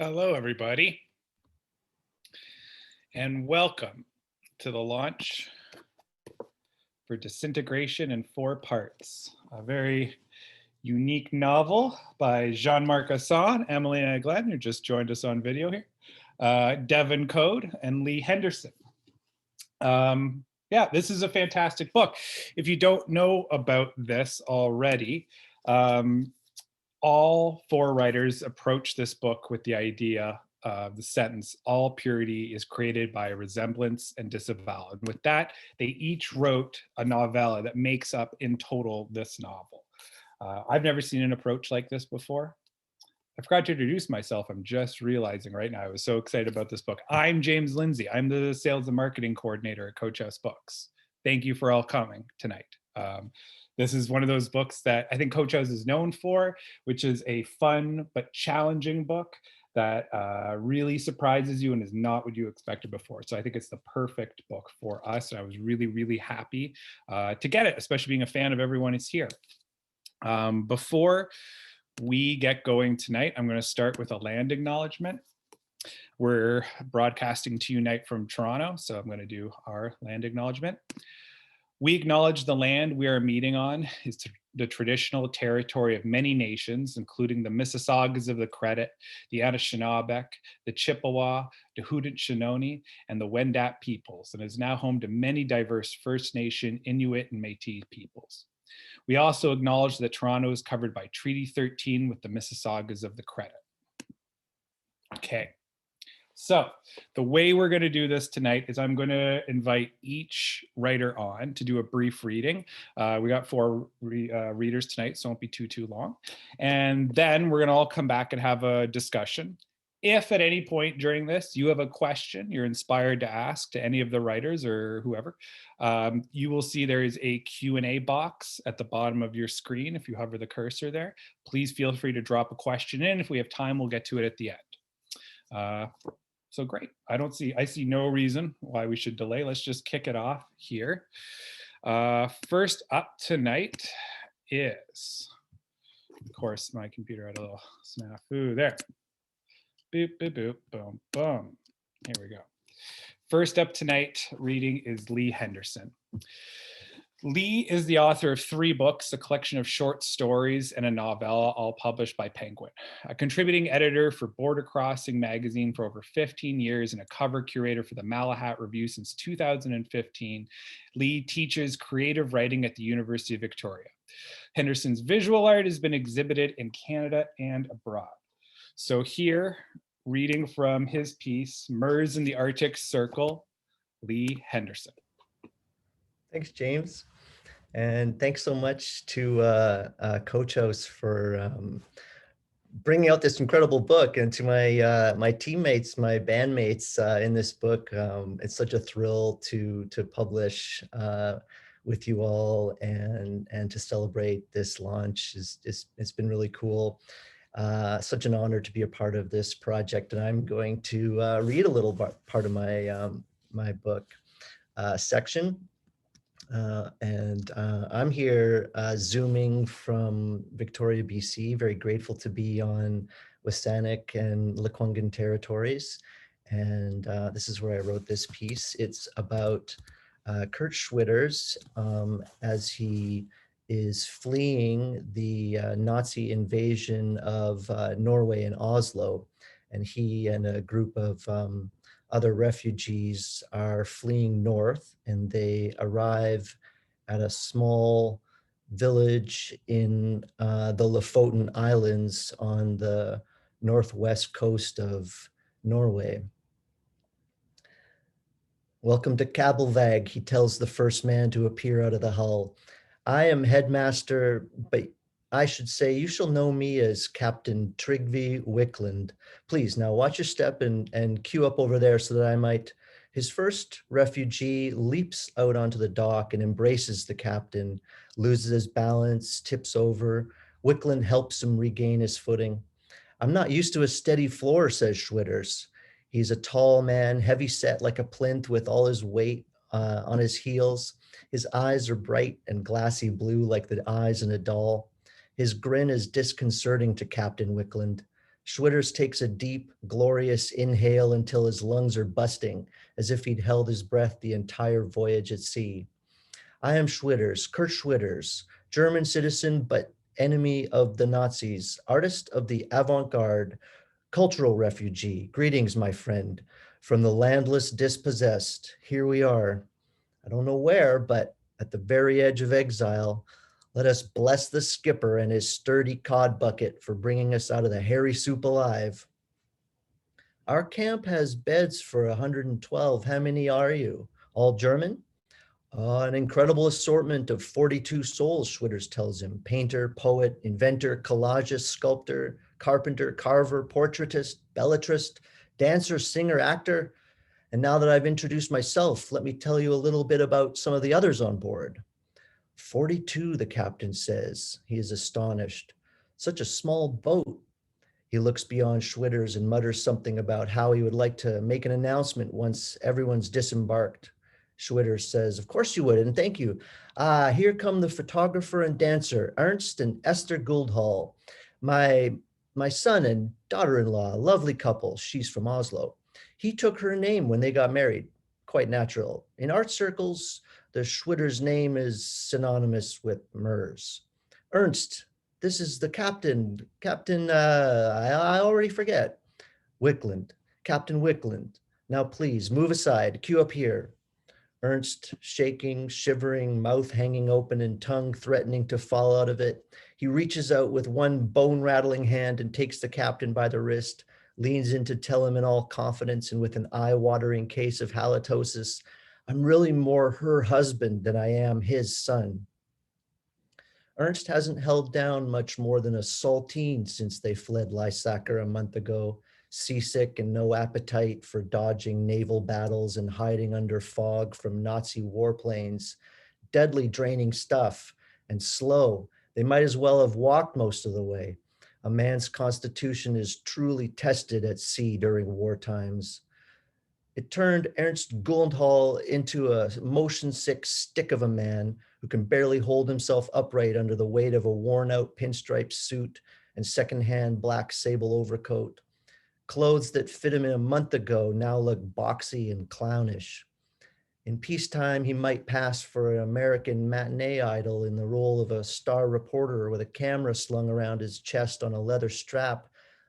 Hello, everybody, and welcome to the launch for Disintegration in 4 parts, a very unique novel by Marc Ah-Sen, Emily and Anglin, who just joined us on video here, Devon Code, and Lee Henderson. Yeah, this is a fantastic book. If you don't know about this already, all 4 writers approach this book with the idea of the sentence, all purity is created by resemblance and disavowal. And with that, they each wrote a novella that makes up in total this novel. I've never seen an approach like this before. I forgot to introduce myself. I'm just realizing right now. I was so excited about this book. I'm James Lindsay. I'm the sales and marketing coordinator at Coach House Books. Thank you for all coming tonight. This is one of those books that I think Coach House is known for, which is a fun but challenging book that really surprises you and is not what you expected before. So I think it's the perfect book for us. And I was really, really happy to get it, especially being a fan of everyone who's here. Before we get going tonight, I'm going to start with a land acknowledgement. We're broadcasting to you tonight from Toronto, so I'm going to do our land acknowledgement. We acknowledge the land we are meeting on is the traditional territory of many nations, including the Mississaugas of the Credit, the Anishinaabe, the Chippewa, the Haudenosaunee, and the Wendat peoples, and is now home to many diverse First Nation, Inuit, and Métis peoples. We also acknowledge that Toronto is covered by Treaty 13 with the Mississaugas of the Credit. Okay. So the way we're going to do this tonight is I'm going to invite each writer on to do a brief reading. We got 4 readers tonight, so it won't be too long. And then we're going to all come back and have a discussion. If at any point during this you have a question you're inspired to ask to any of the writers or whoever, you will see there is a Q&A box at the bottom of your screen. If you hover the cursor there, please feel free to drop a question in. If we have time, we'll get to it at the end. So great. I see no reason why we should delay. Let's just kick it off here. First up tonight is, of course, my computer had a little snafu there. Boop, boop, boop, boom, boom. Here we go. First up tonight reading is Lee Henderson. Lee is the author of 3 books, a collection of short stories, and a novella, all published by Penguin. A contributing editor for Border Crossing magazine for over 15 years and a cover curator for the Malahat Review since 2015, Lee teaches creative writing at the University of Victoria. Henderson's visual art has been exhibited in Canada and abroad. So here, reading from his piece, Murs in the Arctic Circle, Lee Henderson. Thanks, James. And thanks so much to Coach House for bringing out this incredible book, and to my teammates, my bandmates in this book. It's such a thrill to publish with you all and to celebrate this launch. It's been really cool. Such an honor to be a part of this project, and I'm going to read a little part of my book section. I'm here zooming from Victoria, BC. Very grateful to be on Wasanik and Lekwungen territories. And this is where I wrote this piece. It's about Kurt Schwitters as he is fleeing the Nazi invasion of Norway and Oslo. And he and a group of other refugees are fleeing north, and they arrive at a small village in the Lofoten Islands on the northwest coast of Norway. "Welcome to Kabelvag," he tells the first man to appear out of the hull. "I am headmaster, but I should say you shall know me as Captain Trygve Wickland. Please, now watch your step and queue up over there so that I might..." His first refugee leaps out onto the dock and embraces the captain, loses his balance, tips over. Wickland helps him regain his footing. "I'm not used to a steady floor," says Schwitters. He's a tall man, heavy set like a plinth with all his weight on his heels. His eyes are bright and glassy blue like the eyes in a doll. His grin is disconcerting to Captain Wickland. Schwitters takes a deep, glorious inhale until his lungs are busting, as if he'd held his breath the entire voyage at sea. I am Schwitters, Kurt Schwitters, German citizen but enemy of the Nazis, artist of the avant-garde, cultural refugee. Greetings, my friend, from the landless dispossessed. Here we are. I don't know where, but at the very edge of exile. Let us bless the skipper and his sturdy cod bucket for bringing us out of the hairy soup alive. Our camp has beds for 112. How many are you? All German? An incredible assortment of 42 souls, Schwitters tells him. Painter, poet, inventor, collagist, sculptor, carpenter, carver, portraitist, belletrist, dancer, singer, actor. And now that I've introduced myself, let me tell you a little bit about some of the others on board. 42, the captain says. He is astonished. Such a small boat. He looks beyond Schwitters and mutters something about how he would like to make an announcement once everyone's disembarked. Schwitters says, of course you would, and thank you. Here come the photographer and dancer, Ernst and Esther Gouldhall. My son and daughter-in-law, lovely couple. She's from Oslo. He took her name when they got married. Quite natural. In art circles, the Schwitters name is synonymous with Mers. Ernst, this is the captain. I already forget. Wickland, Captain Wickland. Now please move aside, queue up here. Ernst, shaking, shivering, mouth hanging open and tongue threatening to fall out of it. He reaches out with one bone-rattling hand and takes the captain by the wrist, leans in to tell him in all confidence and with an eye-watering case of halitosis, I'm really more her husband than I am his son. Ernst hasn't held down much more than a saltine since they fled Lysaker a month ago, seasick and no appetite for dodging naval battles and hiding under fog from Nazi warplanes. Deadly draining stuff and slow. They might as well have walked most of the way. A man's constitution is truly tested at sea during war times. It turned Ernst Guldenhall into a motion-sick stick of a man who can barely hold himself upright under the weight of a worn-out pinstripe suit and secondhand black sable overcoat. Clothes that fit him in a month ago now look boxy and clownish. In peacetime, he might pass for an American matinee idol in the role of a star reporter with a camera slung around his chest on a leather strap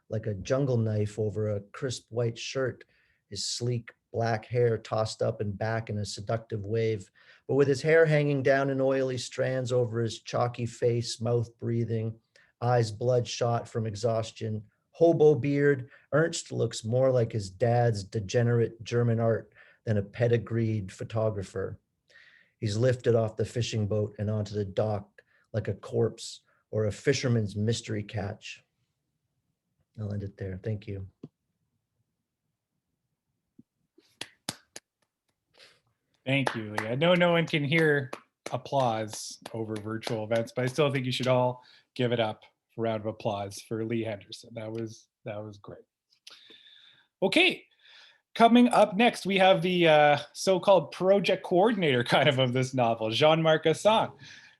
like a jungle knife over a crisp white shirt, his sleek black hair tossed up and back in a seductive wave, but with his hair hanging down in oily strands over his chalky face, mouth breathing, eyes bloodshot from exhaustion, hobo beard, Ernst looks more like his dad's degenerate German art than a pedigreed photographer. He's lifted off the fishing boat and onto the dock like a corpse or a fisherman's mystery catch. I'll end it there. Thank you. Thank you, Lee. I know no one can hear applause over virtual events, but I still think you should all give it up for a round of applause for Lee Henderson. That was great. Okay, coming up next, we have the so-called project coordinator kind of this novel, Jean-Marc Ah-Sen.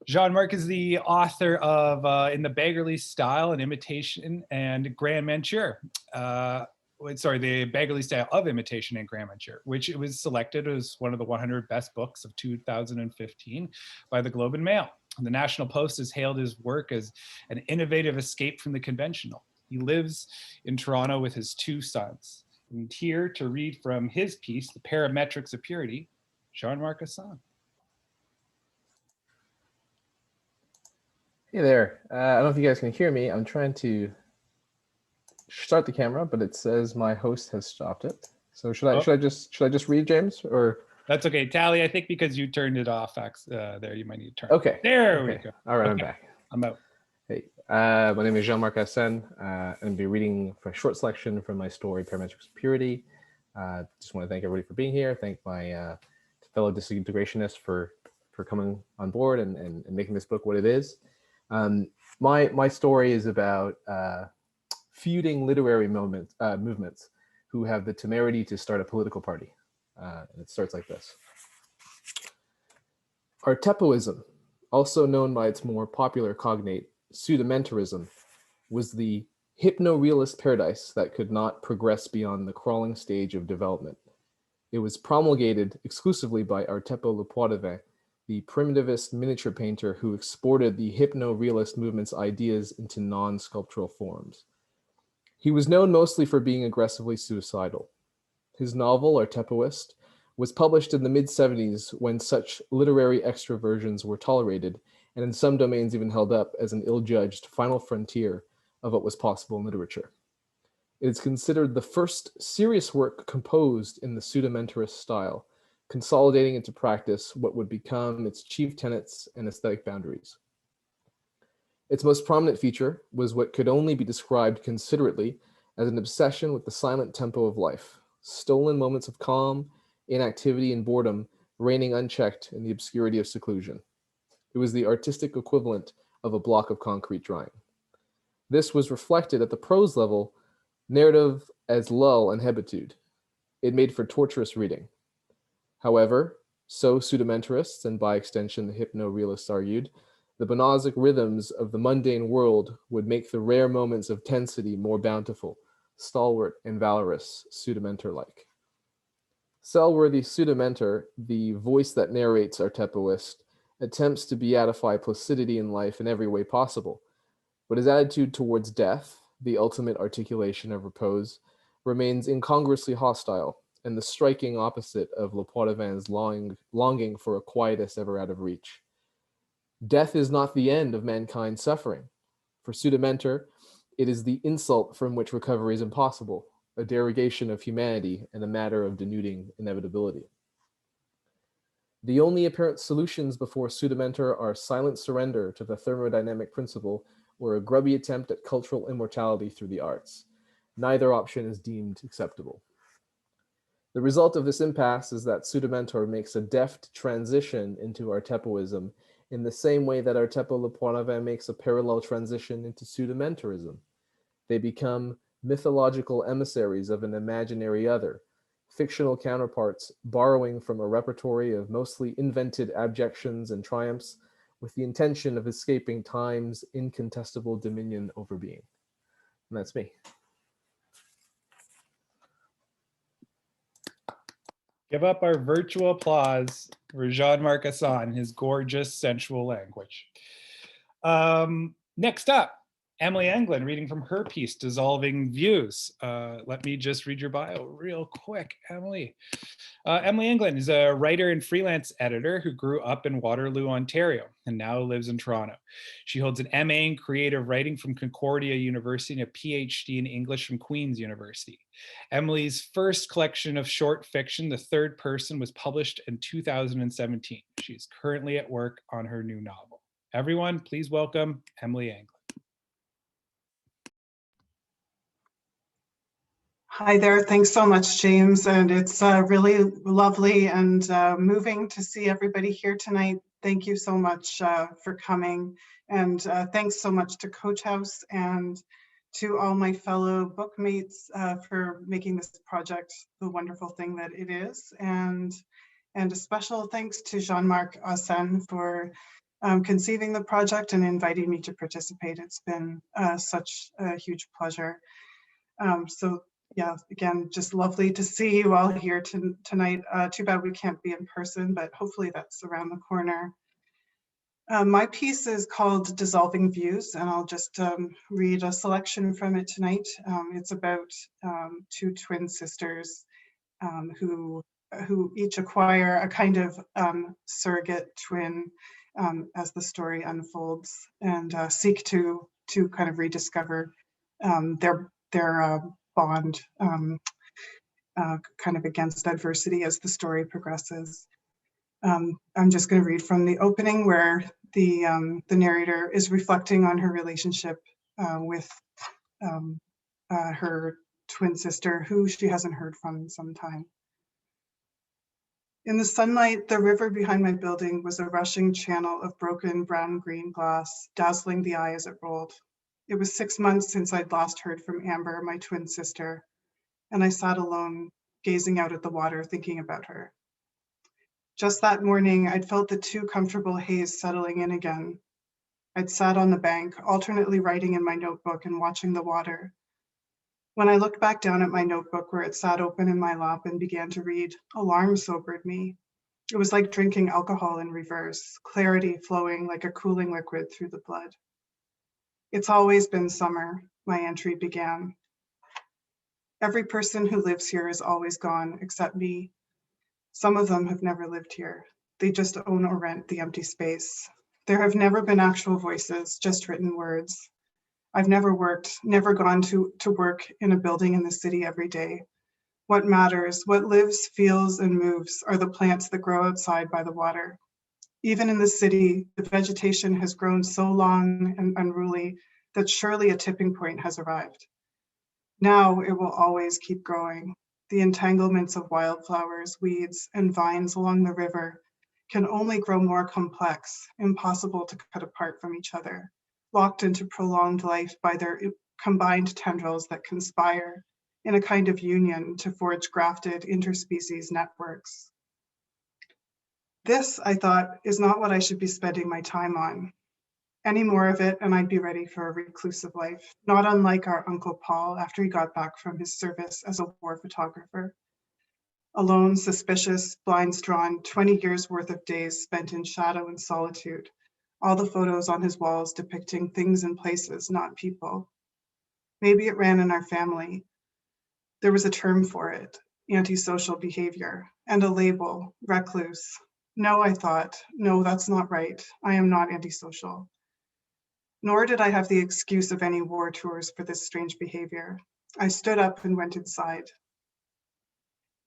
Jean-Marc is the author of In the Beggarly Style and Imitation and Grand Manture. The Beggarly Style of Imitation and Grand Manture, which it was selected as one of the 100 best books of 2015 by the Globe and Mail. And the National Post has hailed his work as an innovative escape from the conventional. He lives in Toronto with his two sons. And here to read from his piece, The Parametrics of Purity, Jean-Marc Ah-Sen. Hey there. I don't know if you guys can hear me. I'm trying to start the camera, but it says my host has stopped it. So should I just read, James, or? That's okay. Tally, I think because you turned it off, there you might need to turn. Okay. There we go. All right, okay. I'm back. I'm out. Hey, my name is Jean-Marc Ah-Sen. I'll be reading a short selection from my story, Parametrics of Purity. Just want to thank everybody for being here. Thank my fellow disintegrationists for coming on board and making this book what it is. My story is about feuding literary movements who have the temerity to start a political party. And it starts like this. Artepoism, also known by its more popular cognate, pseudomentarism, was the hypno-realist paradise that could not progress beyond the crawling stage of development. It was promulgated exclusively by Artepo Le Poitevin, the primitivist miniature painter who exported the hypno-realist movement's ideas into non-sculptural forms. He was known mostly for being aggressively suicidal. His novel, Artepoist, was published in the mid-70s when such literary extroversions were tolerated, and in some domains even held up as an ill-judged final frontier of what was possible in literature. It is considered the first serious work composed in the pseudo-mentorist style, consolidating into practice what would become its chief tenets and aesthetic boundaries. Its most prominent feature was what could only be described considerately as an obsession with the silent tempo of life, stolen moments of calm, inactivity, and boredom reigning unchecked in the obscurity of seclusion. It was the artistic equivalent of a block of concrete drying. This was reflected at the prose level, narrative as lull and hebitude. It made for torturous reading. However, so pseudo-mentorists, and by extension the hypno-realists argued, the bonosic rhythms of the mundane world would make the rare moments of tensity more bountiful, stalwart and valorous, pseudo-mentor-like. Cell-worthy pseudo-mentor, the voice that narrates Artepoist, attempts to beatify placidity in life in every way possible, but his attitude towards death, the ultimate articulation of repose, remains incongruously hostile, and the striking opposite of Le Poitevin's longing for a quietus ever out of reach. Death is not the end of mankind's suffering. For pseudo-mentor, it is the insult from which recovery is impossible, a derogation of humanity and a matter of denuding inevitability. The only apparent solutions before pseudo-mentor are silent surrender to the thermodynamic principle or a grubby attempt at cultural immortality through the arts. Neither option is deemed acceptable. The result of this impasse is that pseudo-mentor makes a deft transition into Artepoism in the same way that Artepo Le Poitevin makes a parallel transition into pseudo-mentorism. They become mythological emissaries of an imaginary other, fictional counterparts borrowing from a repertory of mostly invented abjections and triumphs with the intention of escaping time's incontestable dominion over being. And that's me. Give up our virtual applause for Jean-Marc Ah-Sen, his gorgeous, sensual language. Next up, Emily Anglin, reading from her piece, Dissolving Views. Let me just read your bio real quick, Emily. Emily Anglin is a writer and freelance editor who grew up in Waterloo, Ontario, and now lives in Toronto. She holds an MA in creative writing from Concordia University and a PhD in English from Queen's University. Emily's first collection of short fiction, The Third Person, was published in 2017. She's currently at work on her new novel. Everyone, please welcome Emily Anglin. Hi there. Thanks so much, James. And it's really lovely and moving to see everybody here tonight. Thank you so much for coming. And thanks so much to Coach House and to all my fellow bookmates for making this project the wonderful thing that it is. And a special thanks to Jean-Marc Ah-Sen for conceiving the project and inviting me to participate. It's been such a huge pleasure. So yeah, again, just lovely to see you all here tonight. Too bad we can't be in person, but hopefully that's around the corner. My piece is called Dissolving Views, and I'll just read a selection from it tonight. It's about two twin sisters who each acquire a kind of surrogate twin as the story unfolds, and seek to kind of rediscover their bond kind of against adversity as the story progresses. I'm just going to read from the opening where the narrator is reflecting on her relationship with her twin sister, who she hasn't heard from in some time. In the sunlight, the river behind my building was a rushing channel of broken brown-green glass, dazzling the eye as it rolled. It was 6 months since I'd last heard from Amber, my twin sister, and I sat alone, gazing out at the water, thinking about her. Just that morning, I'd felt the too comfortable haze settling in again. I'd sat on the bank, alternately writing in my notebook and watching the water, When I looked back down at my notebook where it sat open in my lap and began to read, alarm sobered me. It was like drinking alcohol in reverse, clarity flowing like a cooling liquid through the blood. It's always been summer, my entry began. Every person who lives here is always gone, except me. Some of them have never lived here. They just own or rent the empty space. There have never been actual voices, just written words. I've never worked, never gone to work in a building in the city every day. What matters, what lives, feels, and moves are the plants that grow outside by the water. Even in the city, the vegetation has grown so long and unruly that surely a tipping point has arrived. Now it will always keep growing. The entanglements of wildflowers, weeds, and vines along the river can only grow more complex, impossible to cut apart from each other, locked into prolonged life by their combined tendrils that conspire in a kind of union to forge grafted interspecies networks. This, I thought, is not what I should be spending my time on. Any more of it, and I'd be ready for a reclusive life, not unlike our Uncle Paul after he got back from his service as a war photographer. Alone, suspicious, blinds drawn, 20 years worth of days spent in shadow and solitude, all the photos on his walls depicting things and places, not people. Maybe it ran in our family. There was a term for it, antisocial behavior, and a label, recluse. No, I thought, no, that's not right. I am not antisocial. Nor did I have the excuse of any war tours for this strange behavior. I stood up and went inside.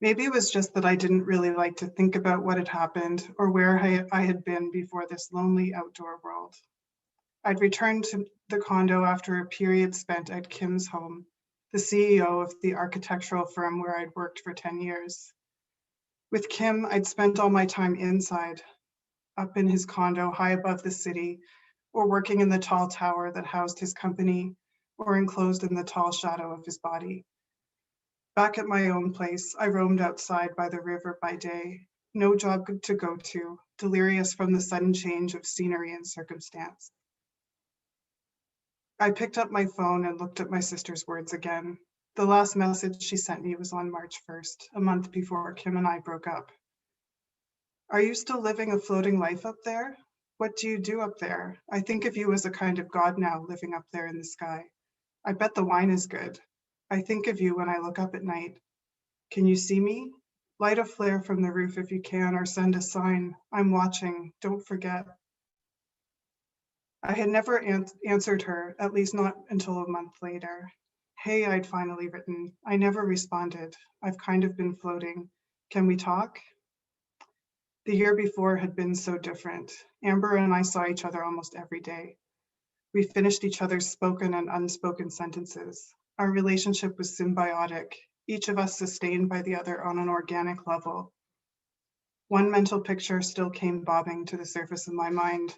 Maybe it was just that I didn't really like to think about what had happened or where I had been before this lonely outdoor world. I'd returned to the condo after a period spent at Kim's home, the CEO of the architectural firm where I'd worked for 10 years. With Kim, I'd spent all my time inside, up in his condo high above the city, or working in the tall tower that housed his company, or enclosed in the tall shadow of his body. Back at my own place, I roamed outside by the river by day, no job to go to, delirious from the sudden change of scenery and circumstance. I picked up my phone and looked at my sister's words again. The last message she sent me was on March 1st, a month before Kim and I broke up. Are you still living a floating life up there? What do you do up there? I think of you as a kind of god now living up there in the sky. I bet the wine is good. I think of you when I look up at night. Can you see me? Light a flare from the roof if you can, or send a sign. I'm watching, don't forget. I had never answered her, at least not until a month later. Hey, I'd finally written. I never responded. I've kind of been floating. Can we talk? The year before had been so different. Amber and I saw each other almost every day. We finished each other's spoken and unspoken sentences. Our relationship was symbiotic, each of us sustained by the other on an organic level. One mental picture still came bobbing to the surface of my mind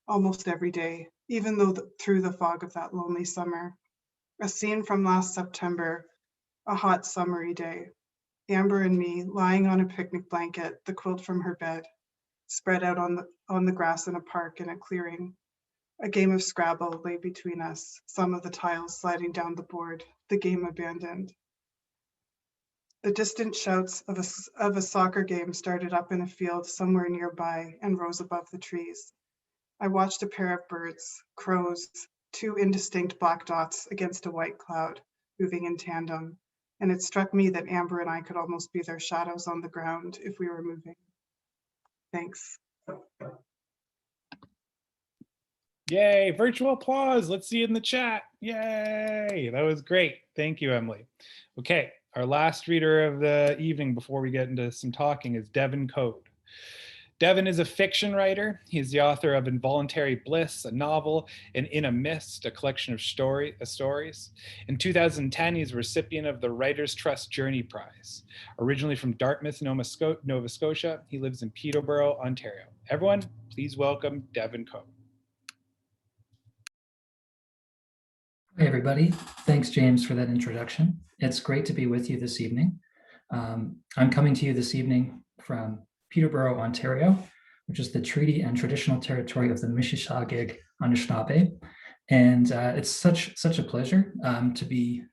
almost every day, even though through the fog of that lonely summer. A scene from last September, a hot summery day. Amber and me lying on a picnic blanket, the quilt from her bed, spread out on the grass in a park in a clearing. A game of Scrabble lay between us, some of the tiles sliding down the board, the game abandoned. The distant shouts of a soccer game started up in a field somewhere nearby and rose above the trees. I watched a pair of birds, crows, two indistinct black dots against a white cloud, moving in tandem, and it struck me that Amber and I could almost be their shadows on the ground if we were moving. Thanks. Yay, virtual applause. Let's see it in the chat. Yay, that was great. Thank you, Emily. Okay, our last reader of the evening before we get into some talking is Devon Code. Devon is a fiction writer. He's the author of Involuntary Bliss, a novel, and In a Mist, a collection of stories. In 2010, he's a recipient of the Writers' Trust Journey Prize. Originally from Dartmouth, Nova Scotia, he lives in Peterborough, Ontario. Everyone, please welcome Devon Code. Hey everybody, thanks James for that introduction. It's great to be with you this evening. I'm coming to you this evening from Peterborough, Ontario, which is the treaty and traditional territory of the Mississauga Anishinaabe. And it's such a pleasure to be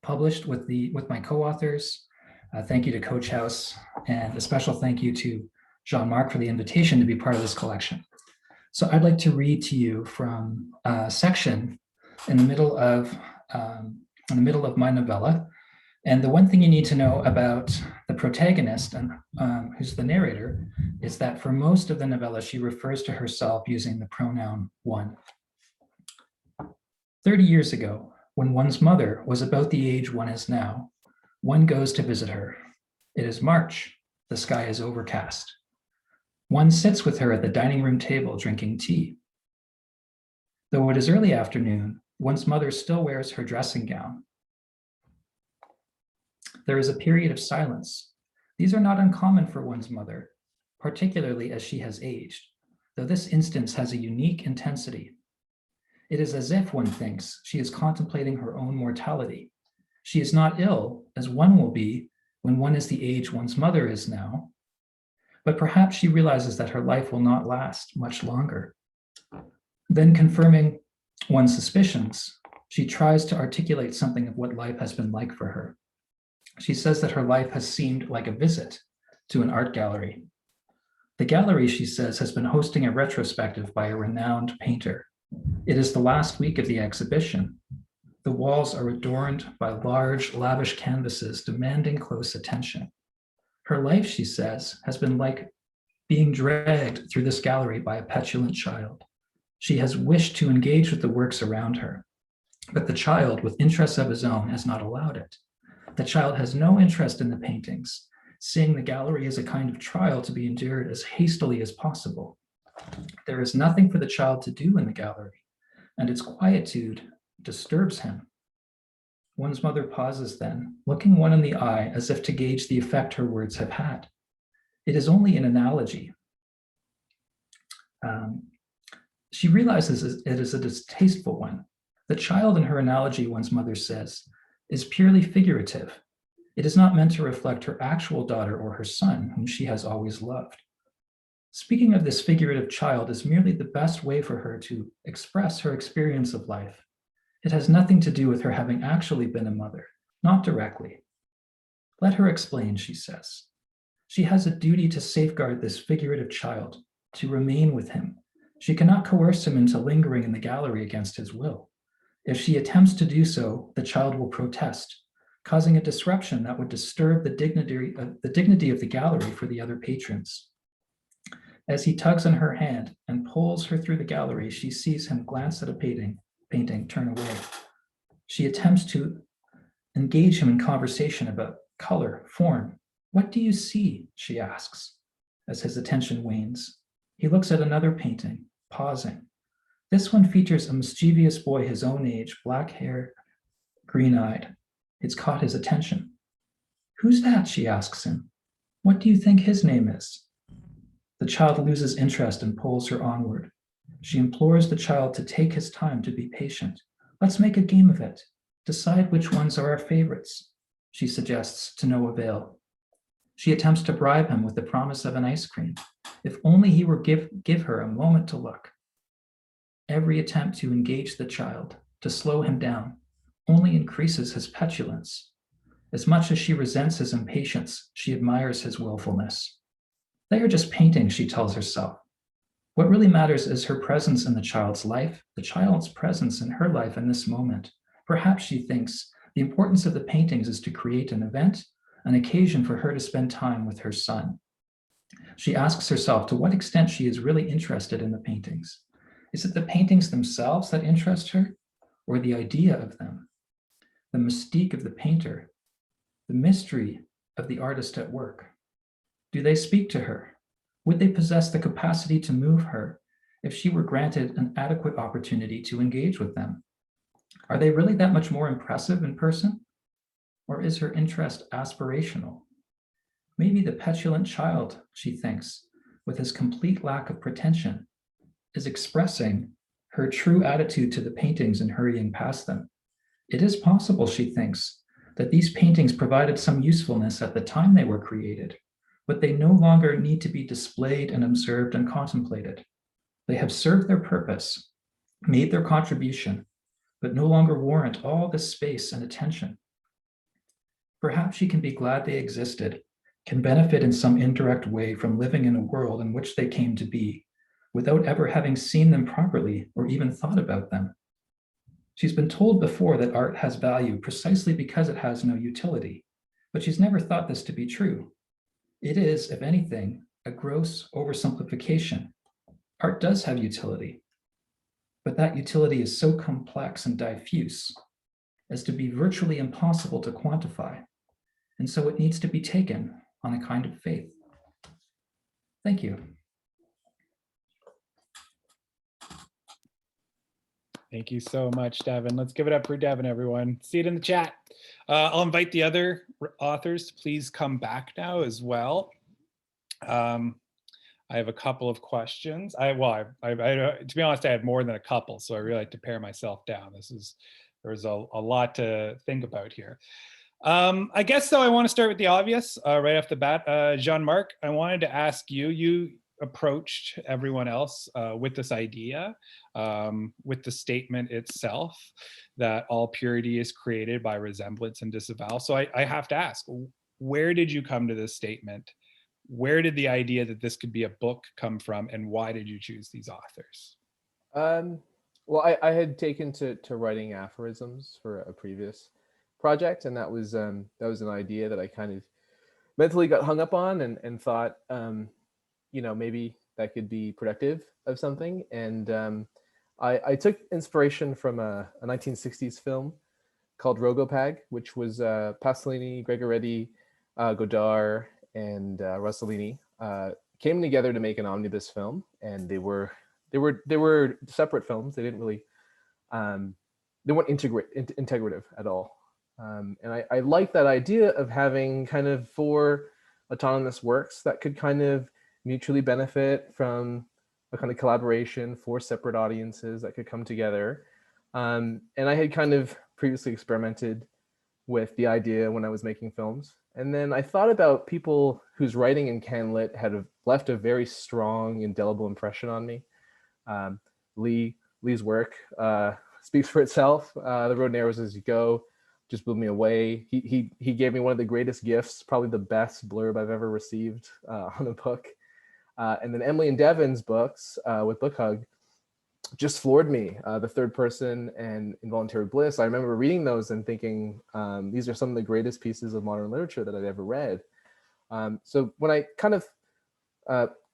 published with my co-authors. Thank you to Coach House, and a special thank you to Jean-Marc for the invitation to be part of this collection. So I'd like to read to you from a section in the middle of my novella. And the one thing you need to know about the protagonist, and who's the narrator, is that for most of the novella, she refers to herself using the pronoun one. 30 years ago, when one's mother was about the age one is now, one goes to visit her. It is March. The sky is overcast. One sits with her at the dining room table drinking tea. Though it is early afternoon, one's mother still wears her dressing gown. There is a period of silence. These are not uncommon for one's mother, particularly as she has aged, though this instance has a unique intensity. It is as if one thinks she is contemplating her own mortality. She is not ill, as one will be when one is the age one's mother is now, but perhaps she realizes that her life will not last much longer. Then, confirming one's suspicions, she tries to articulate something of what life has been like for her. She says that her life has seemed like a visit to an art gallery. The gallery, she says, has been hosting a retrospective by a renowned painter. It is the last week of the exhibition. The walls are adorned by large, lavish canvases demanding close attention. Her life, she says, has been like being dragged through this gallery by a petulant child. She has wished to engage with the works around her, but the child, with interests of his own, has not allowed it. The child has no interest in the paintings, seeing the gallery as a kind of trial to be endured as hastily as possible. There is nothing for the child to do in the gallery, and its quietude disturbs him. One's mother pauses then, looking one in the eye as if to gauge the effect her words have had. It is only an analogy. She realizes it is a distasteful one. The child in her analogy, one's mother says, is purely figurative. It is not meant to reflect her actual daughter or her son, whom she has always loved. Speaking of this figurative child is merely the best way for her to express her experience of life. It has nothing to do with her having actually been a mother, not directly. Let her explain, she says. She has a duty to safeguard this figurative child, to remain with him. She cannot coerce him into lingering in the gallery against his will. If she attempts to do so, the child will protest, causing a disruption that would disturb the dignity of the gallery for the other patrons. As he tugs on her hand and pulls her through the gallery, she sees him glance at a painting, turn away. She attempts to engage him in conversation about color, form. What do you see? She asks, as his attention wanes. He looks at another painting, pausing. This one features a mischievous boy his own age, black hair, green-eyed. It's caught his attention. Who's that? She asks him. What do you think his name is? The child loses interest and pulls her onward. She implores the child to take his time, to be patient. Let's make a game of it. Decide which ones are our favorites, she suggests, to no avail. She attempts to bribe him with the promise of an ice cream. If only he were give her a moment to look. Every attempt to engage the child, to slow him down, only increases his petulance. As much as she resents his impatience, she admires his willfulness. They are just paintings, she tells herself. What really matters is her presence in the child's life, the child's presence in her life in this moment. Perhaps, she thinks, the importance of the paintings is to create an event, an occasion for her to spend time with her son. She asks herself to what extent she is really interested in the paintings. Is it the paintings themselves that interest her, or the idea of them? The mystique of the painter, the mystery of the artist at work. Do they speak to her? Would they possess the capacity to move her if she were granted an adequate opportunity to engage with them? Are they really that much more impressive in person? Or is her interest aspirational? Maybe the petulant child, she thinks, with his complete lack of pretension, is expressing her true attitude to the paintings and hurrying past them. It is possible, she thinks, that these paintings provided some usefulness at the time they were created, but they no longer need to be displayed and observed and contemplated. They have served their purpose, made their contribution, but no longer warrant all this space and attention. Perhaps she can be glad they existed, can benefit in some indirect way from living in a world in which they came to be, without ever having seen them properly or even thought about them. She's been told before that art has value precisely because it has no utility, but she's never thought this to be true. It is, if anything, a gross oversimplification. Art does have utility, but that utility is so complex and diffuse as to be virtually impossible to quantify, and so it needs to be taken on a kind of faith. Thank you. Thank you so much, Devon. Let's give it up for Devon, everyone. See it in the chat. I'll invite the other authors to please come back now as well. I have a couple of questions. To be honest, I had more than a couple, so I really like to pare myself down. There's a lot to think about here. I guess, though, I want to start with the obvious right off the bat. Jean-Marc, I wanted to ask you, you approached everyone else with this idea, with the statement itself that all purity is created by resemblance and disavowal. So I have to ask, where did you come to this statement? Where did the idea that this could be a book come from, and why did you choose these authors? Well, I had taken to writing aphorisms for a previous project, and that was an idea that I kind of mentally got hung up on and thought, maybe that could be productive of something. And I took inspiration from a 1960s film called Rogopag, which was Pasolini, Gregoretti, Godard, and Rossellini came together to make an omnibus film, and they were separate films. They didn't really they weren't integrative at all. And I like that idea of having kind of 4 autonomous works that could kind of mutually benefit from a kind of collaboration, 4 separate audiences that could come together. And I had kind of previously experimented with the idea when I was making films. And then I thought about people whose writing in CanLit had left a very strong, indelible impression on me. Lee's work speaks for itself. The road narrows as you go just blew me away. He gave me one of the greatest gifts, probably the best blurb I've ever received on a book. And then Emily and Devon's books with Book Hug just floored me. The Third Person and Involuntary Bliss. I remember reading those and thinking, these are some of the greatest pieces of modern literature that I've ever read. So when I kind of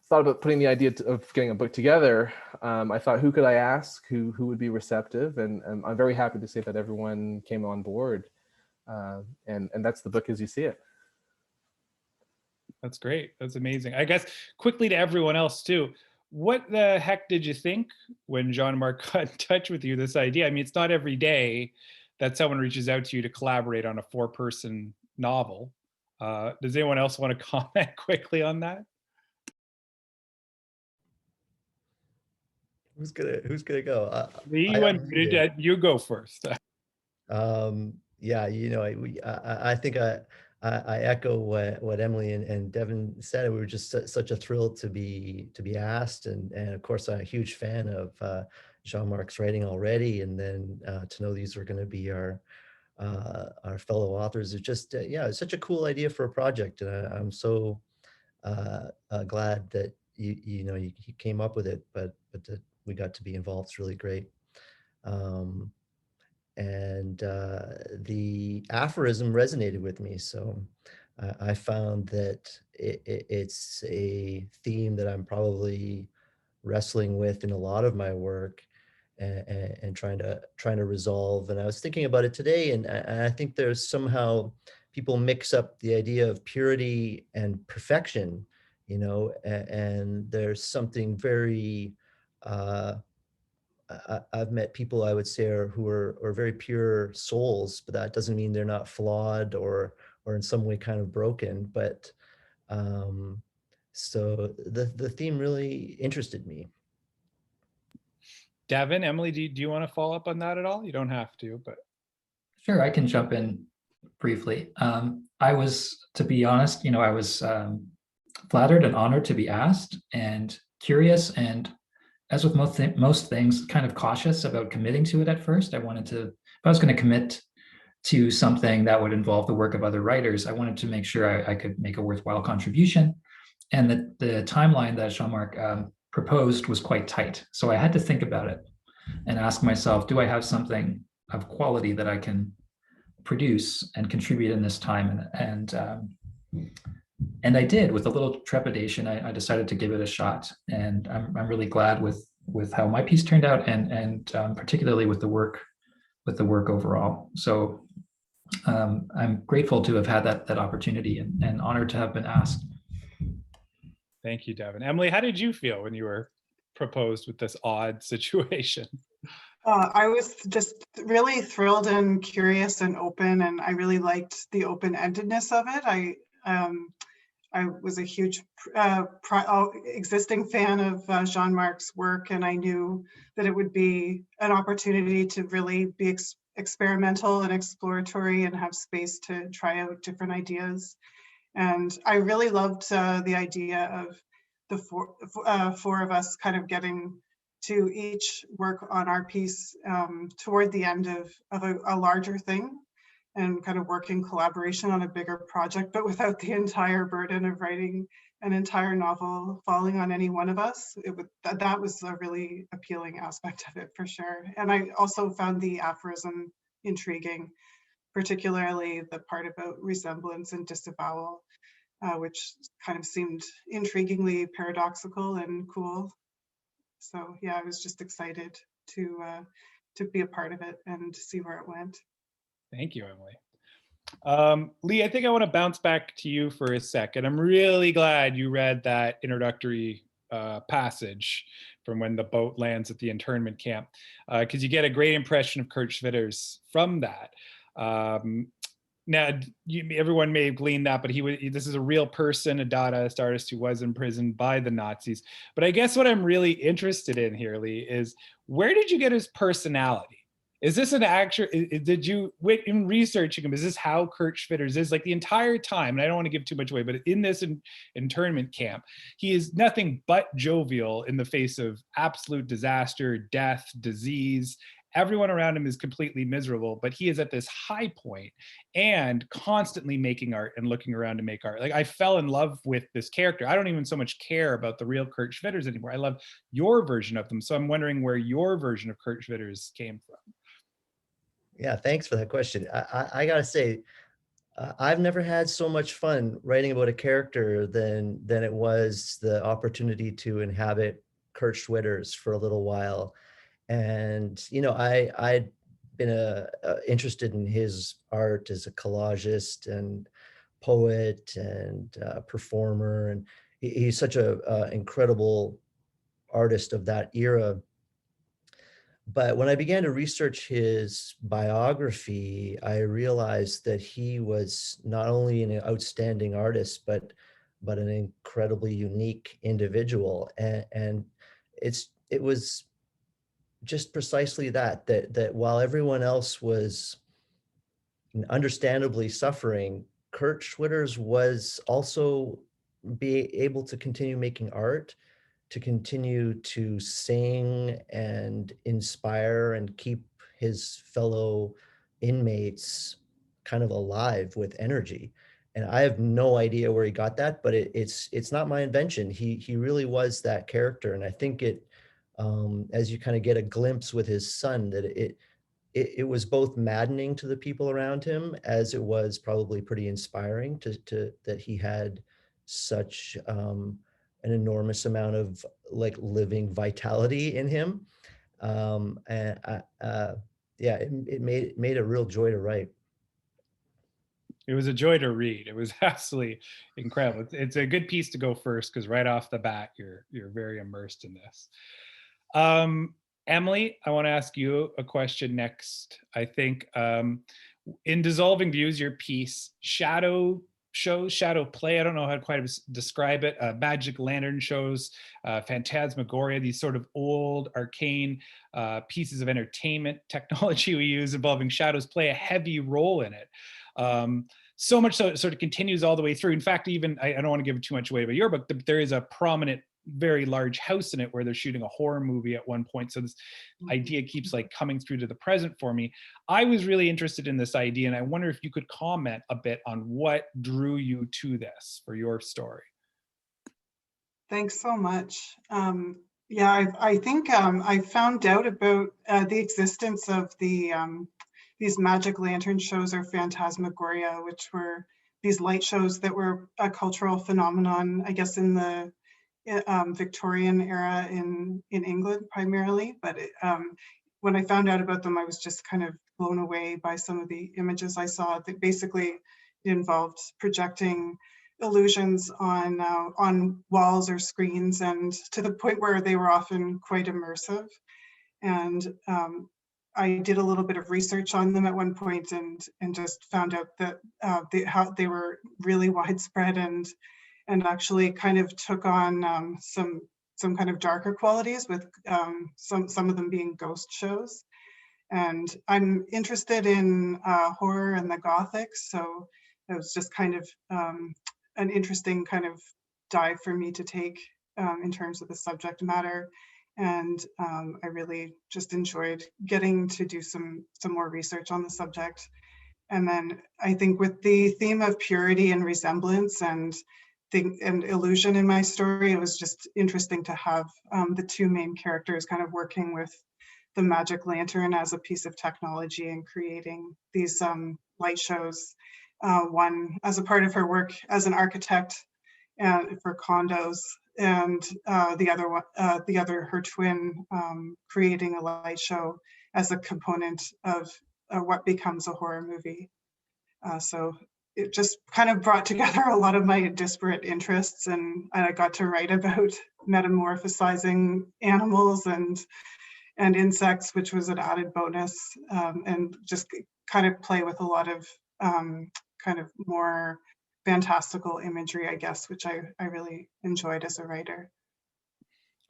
thought about putting the idea of getting a book together, I thought, who could I ask who would be receptive? And I'm very happy to say that everyone came on board. And that's the book as you see it. That's great. That's amazing. I guess quickly to everyone else too, what the heck did you think when Jean-Marc got in touch with you, this idea? I mean, it's not every day that someone reaches out to you to collaborate on a 4-person novel. Does anyone else want to comment quickly on that? Who's gonna go? You go first. Yeah, I think I echo what Emily and Devon said. We were just such a thrill to be asked, and of course I'm a huge fan of Jean-Marc's writing already, and then to know these were going to be our fellow authors. It's just it's such a cool idea for a project, and I'm so glad that you came up with it, but that we got to be involved. It's really great. And the aphorism resonated with me. So I found that it's a theme that I'm probably wrestling with in a lot of my work and trying to resolve. And I was thinking about it today, and I think there's somehow people mix up the idea of purity and perfection, and there's something very I've met people I would say who are very pure souls, but that doesn't mean they're not flawed or in some way kind of broken. But so the theme really interested me. Devon, Emily, do you want to follow up on that at all? You don't have to, but. Sure, I can jump in briefly. I was, to be honest, I was flattered and honored to be asked, and curious, and as with most things, kind of cautious about committing to it at first. If I was going to commit to something that would involve the work of other writers, I wanted to make sure I could make a worthwhile contribution. And the timeline that Jean-Marc proposed was quite tight. So I had to think about it and ask myself, do I have something of quality that I can produce and contribute in this time? And I did. With a little trepidation, I decided to give it a shot. And I'm really glad with how my piece turned out, and particularly with the work overall. So I'm grateful to have had that opportunity, and honored to have been asked. Thank you, Devon. Emily, how did you feel when you were proposed with this odd situation? I was just really thrilled and curious and open, and I really liked the open-endedness of it. I was a huge existing fan of Jean-Marc's work, and I knew that it would be an opportunity to really be experimental and exploratory and have space to try out different ideas. And I really loved the idea of the four of us kind of getting to each work on our piece toward the end of a larger thing, and kind of work in collaboration on a bigger project, but without the entire burden of writing an entire novel falling on any one of us. That was a really appealing aspect of it, for sure. And I also found the aphorism intriguing, particularly the part about resemblance and disavowal, which kind of seemed intriguingly paradoxical and cool. So yeah, I was just excited to be a part of it and to see where it went. Thank you, Emily. Lee, I think I want to bounce back to you for a second. I'm really glad you read that introductory passage from when the boat lands at the internment camp, because you get a great impression of Kurt Schwitters from that. Now, everyone may have gleaned that, but this is a real person, a Dadaist artist who was imprisoned by the Nazis. But I guess what I'm really interested in here, Lee, is where did you get his personality? Is this an actual, did you, in researching him, is this how Kurt Schwitters is? Like the entire time, and I don't want to give too much away, but in this internment camp, he is nothing but jovial in the face of absolute disaster, death, disease. Everyone around him is completely miserable, but he is at this high point and constantly making art and looking around to make art. Like I fell in love with this character. I don't even so much care about the real Kurt Schwitters anymore. I love your version of them. So I'm wondering where your version of Kurt Schwitters came from. Yeah, thanks for that question. I gotta say, I've never had so much fun writing about a character than it was the opportunity to inhabit Kurt Schwitters for a little while. And I'd been interested in his art as a collagist and poet and performer, and he's such a incredible artist of that era. But when I began to research his biography, I realized that he was not only an outstanding artist, but an incredibly unique individual. And it was just precisely that while everyone else was understandably suffering, Kurt Schwitters was also be able to continue making art, to continue to sing and inspire and keep his fellow inmates kind of alive with energy. And I have no idea where he got that, but it's not my invention. He really was that character. And I think as you kind of get a glimpse with his son, that it was both maddening to the people around him, as it was probably pretty inspiring to that he had such an enormous amount of like living vitality in him. Yeah, it made a real joy to write. It was a joy to read. It was absolutely incredible. It's a good piece to go first because right off the bat, you're very immersed in this. Emily, I want to ask you a question next. I think in Dissolving Views, your piece, shadow shows, shadow play, I don't know how to quite describe it, magic lantern shows, phantasmagoria, these sort of old arcane pieces of entertainment technology we use involving shadows play a heavy role in it. So much so it sort of continues all the way through. In fact, even, I don't want to give too much away about your book, there is a prominent very large house in it where they're shooting a horror movie at one point. So this idea keeps like coming through to the present for me. I was really interested in this idea, and I wonder if you could comment a bit on what drew you to this for your story. Thanks so much. Yeah, I think I found out about the existence of these magic lantern shows, or phantasmagoria, which were these light shows that were a cultural phenomenon, I guess, in the Victorian era in England primarily. But when I found out about them, I was just kind of blown away by some of the images I saw. That basically involved projecting illusions on walls or screens, and to the point where they were often quite immersive. And I did a little bit of research on them at one point, and just found out that how they were really widespread, and actually kind of took on some kind of darker qualities, with some of them being ghost shows. And I'm interested in horror and the Gothic, so it was just kind of an interesting kind of dive for me to take in terms of the subject matter. And I really just enjoyed getting to do some more research on the subject. And then I think with the theme of purity and resemblance and illusion in my story, it was just interesting to have the two main characters kind of working with the magic lantern as a piece of technology and creating these light shows. One as a part of her work as an architect for condos, and the other, her twin, creating a light show as a component of what becomes a horror movie. So it just kind of brought together a lot of my disparate interests, and I got to write about metamorphosizing animals and insects, which was an added bonus, and just kind of play with a lot of kind of more fantastical imagery, I guess, which I really enjoyed as a writer.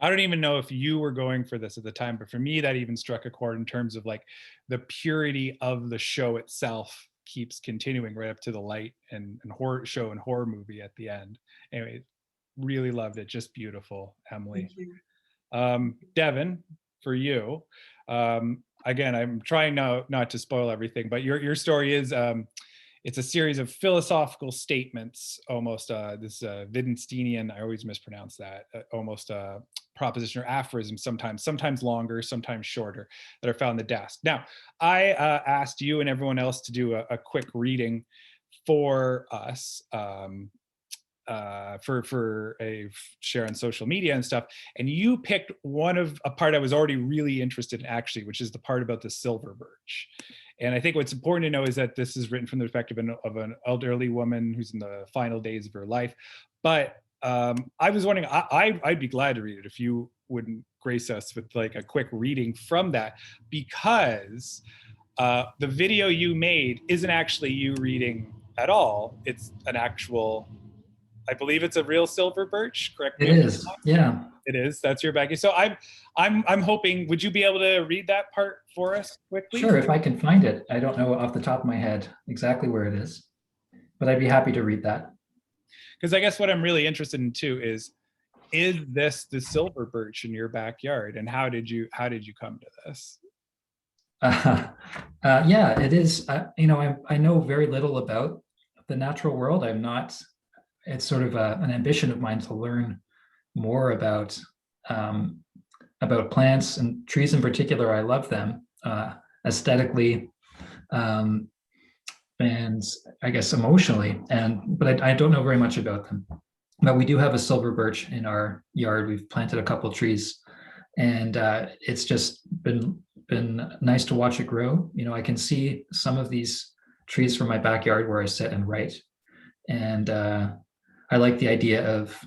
I don't even know if you were going for this at the time, but for me, that even struck a chord in terms of like the purity of the show itself keeps continuing right up to the light and horror show and horror movie at the end. Anyway, really loved it. Just beautiful, Emily. Thank you. Devon, for you, again, I'm trying not to spoil everything, but your story is it's a series of philosophical statements, almost this Wittgensteinian, I always mispronounce that, almost proposition or aphorism, sometimes longer, sometimes shorter, that are found in the desk. Now, I asked you and everyone else to do a quick reading for us, for a share on social media and stuff, and you picked a part I was already really interested in, actually, which is the part about the silver birch. And I think what's important to know is that this is written from the perspective of an elderly woman who's in the final days of her life. But I was wondering, I'd be glad to read it if you wouldn't grace us with like a quick reading from that, because the video you made isn't actually you reading at all. It's an actual, I believe it's a real silver birch, correct me? It is, yeah. It is. That's your backing. So I'm hoping, would you be able to read that part for us quickly? Sure, if I can find it. I don't know off the top of my head exactly where it is, but I'd be happy to read that. Because I guess what I'm really interested in too is this the silver birch in your backyard, and how did you come to this? Yeah, it is. I know very little about the natural world. It's sort of an ambition of mine to learn more about plants and trees in particular. I love them aesthetically, and I guess emotionally. But I don't know very much about them. But we do have a silver birch in our yard. We've planted a couple of trees, and it's just been nice to watch it grow. I can see some of these trees from my backyard where I sit and write, and I like the idea of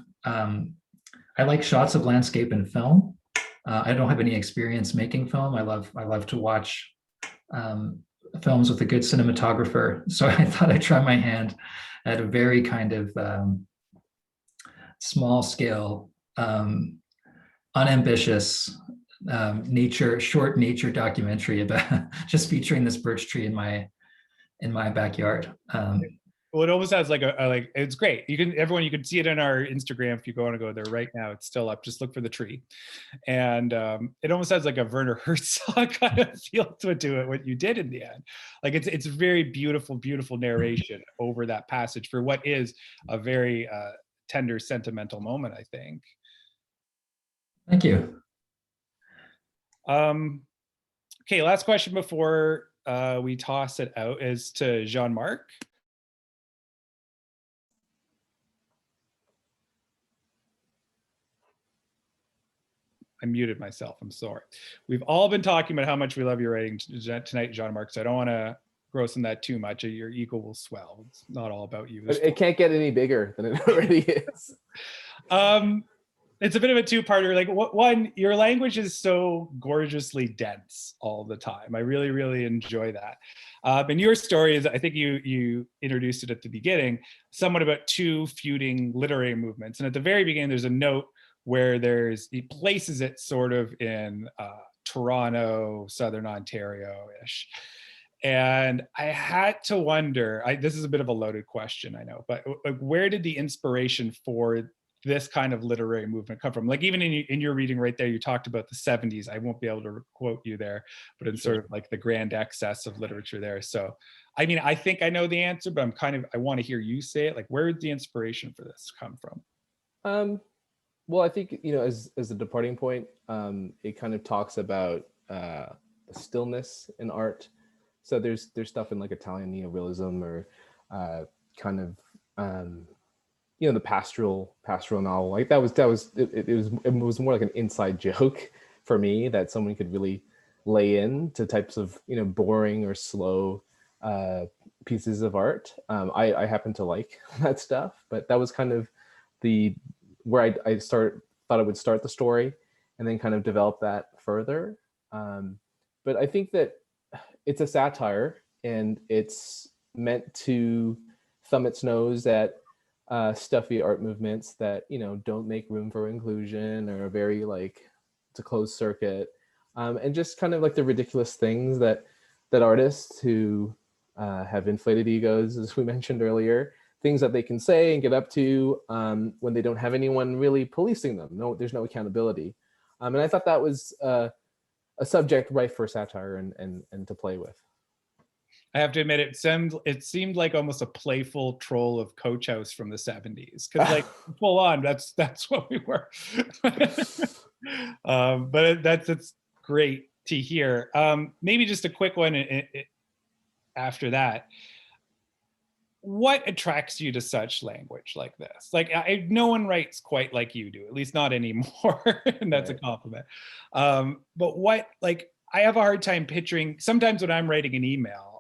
I like shots of landscape in film. I don't have any experience making film. I love to watch films with a good cinematographer. So I thought I'd try my hand at a very kind of small scale, unambitious short nature documentary about just featuring this birch tree in my backyard. Well, it almost has like like it's great. You can see it in our Instagram if you want to go there right now. It's still up. Just look for the tree, and it almost has like a Werner Herzog kind of feel to it. What you did in the end, like it's very beautiful, beautiful narration over that passage for what is a very tender, sentimental moment, I think. Thank you. Okay, last question before we toss it out is to Jean-Marc. I muted myself. I'm sorry. We've all been talking about how much we love your writing tonight, Jean-Marc, so I don't want to gross in that too much. Your ego will swell. It's not all about you. It can't get any bigger than it already is. It's a bit of a two-parter. Like one, your language is so gorgeously dense all the time. I really, really enjoy that. And your story is, I think you introduced it at the beginning, somewhat about two feuding literary movements. And at the very beginning, there's a note where he places it sort of in Toronto, Southern Ontario-ish. And I had to wonder, this is a bit of a loaded question, I know, but like, where did the inspiration for this kind of literary movement come from? Like even in your reading right there, you talked about the 70s. I won't be able to quote you there, but in sort of like the grand excess of literature there. So, I mean, I think I know the answer, but I want to hear you say it. Like, where did the inspiration for this come from? Well, I think, as a departing point, it kind of talks about the stillness in art. So there's stuff in like Italian neorealism or kind of the pastoral novel. Like it was more like an inside joke for me that someone could really lay in to types of boring or slow pieces of art. I happen to like that stuff, but that was kind of where I thought I would start the story and then kind of develop that further. But I think that it's a satire and it's meant to thumb its nose at stuffy art movements that don't make room for inclusion or are very like it's a closed circuit, and just kind of like the ridiculous things that artists who have inflated egos, as we mentioned earlier, things that they can say and get up to when they don't have anyone really policing them. There's no accountability, and I thought that was a subject ripe for satire and to play with. I have to admit, it seemed like almost a playful troll of Coach House from the 70s. Because like full on, that's what we were. But that's great to hear. Maybe just a quick one after that. What attracts you to such language like this? Like no one writes quite like you do, at least not anymore. And that's right. A compliment. But I have a hard time picturing, sometimes when I'm writing an email,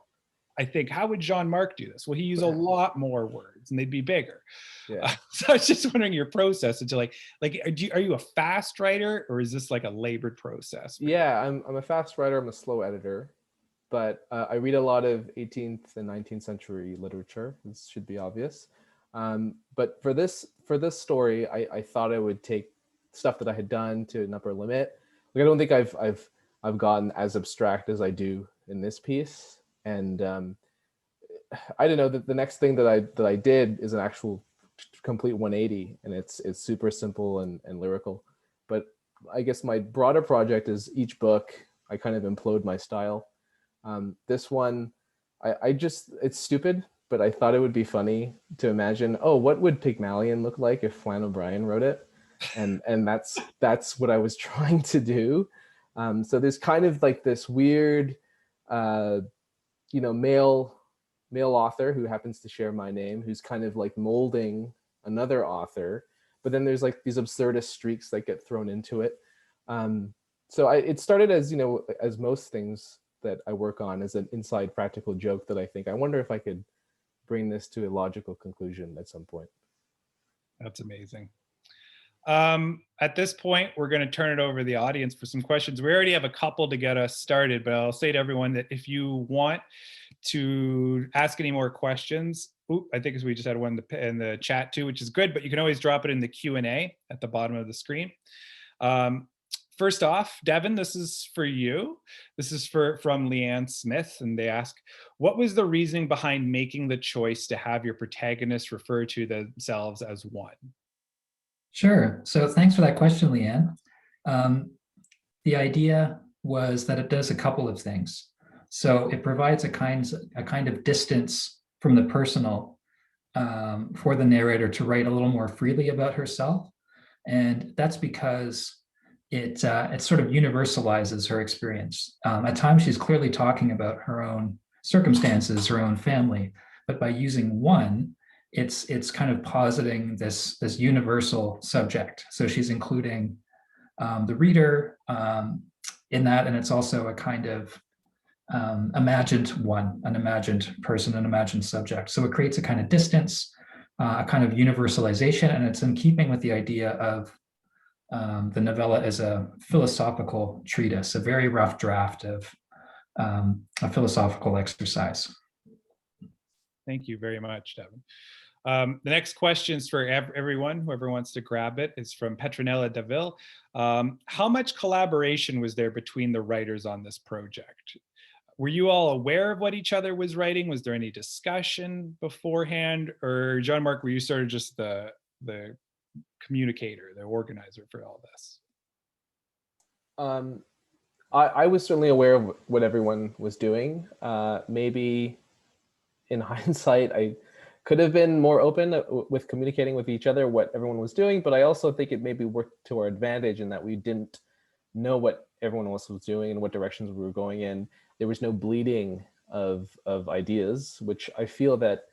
I think, how would Jean-Marc do this? Well, he use a lot more words and they'd be bigger. Yeah. So I was just wondering your process into are you a fast writer or is this like a labored process? Yeah, I'm a fast writer. I'm a slow editor, but I read a lot of 18th and 19th century literature. This should be obvious. But for this story, I thought I would take stuff that I had done to an upper limit. Like I don't think I've gotten as abstract as I do in this piece. And I don't know that the next thing that I did is an actual complete 180, and it's super simple and lyrical. But I guess my broader project is each book I kind of implode my style. This one, it's stupid, but I thought it would be funny to imagine, what would Pygmalion look like if Flann O'Brien wrote it? And that's what I was trying to do. So there's kind of like this weird male author who happens to share my name, who's kind of like molding another author, but then there's like these absurdist streaks that get thrown into it. So it started as, as most things that I work on, as an inside practical joke that I wonder if I could bring this to a logical conclusion at some point. That's amazing. At this point, we're going to turn it over to the audience for some questions. We already have a couple to get us started, but I'll say to everyone that if you want to ask any more questions, I think we just had one in the chat too, which is good, but you can always drop it in the Q&A at the bottom of the screen. First off, Devon, this is for you. This is from Leanne Smith, and they ask, what was the reasoning behind making the choice to have your protagonists refer to themselves as one? Sure. So thanks for that question, Leanne. The idea was that it does a couple of things. So it provides a kind of distance from the personal for the narrator to write a little more freely about herself. And that's because it sort of universalizes her experience. At times, she's clearly talking about her own circumstances, her own family, but by using one, it's kind of positing this universal subject. So she's including the reader in that, and it's also a kind of imagined one, an imagined person, an imagined subject. So it creates a kind of distance, a kind of universalization, and it's in keeping with the idea of the novella as a philosophical treatise, a very rough draft of a philosophical exercise. Thank you very much, Devon. The next question is for everyone, whoever wants to grab it, is from Petronella Deville. How much collaboration was there between the writers on this project? Were you all aware of what each other was writing? Was there any discussion beforehand? Or Jean-Marc, were you sort of just the communicator, the organizer for all this? I was certainly aware of what everyone was doing. Maybe in hindsight, I could have been more open with communicating with each other what everyone was doing, but I also think it maybe worked to our advantage in that we didn't know what everyone else was doing and what directions we were going in. There was no bleeding of ideas, which I feel that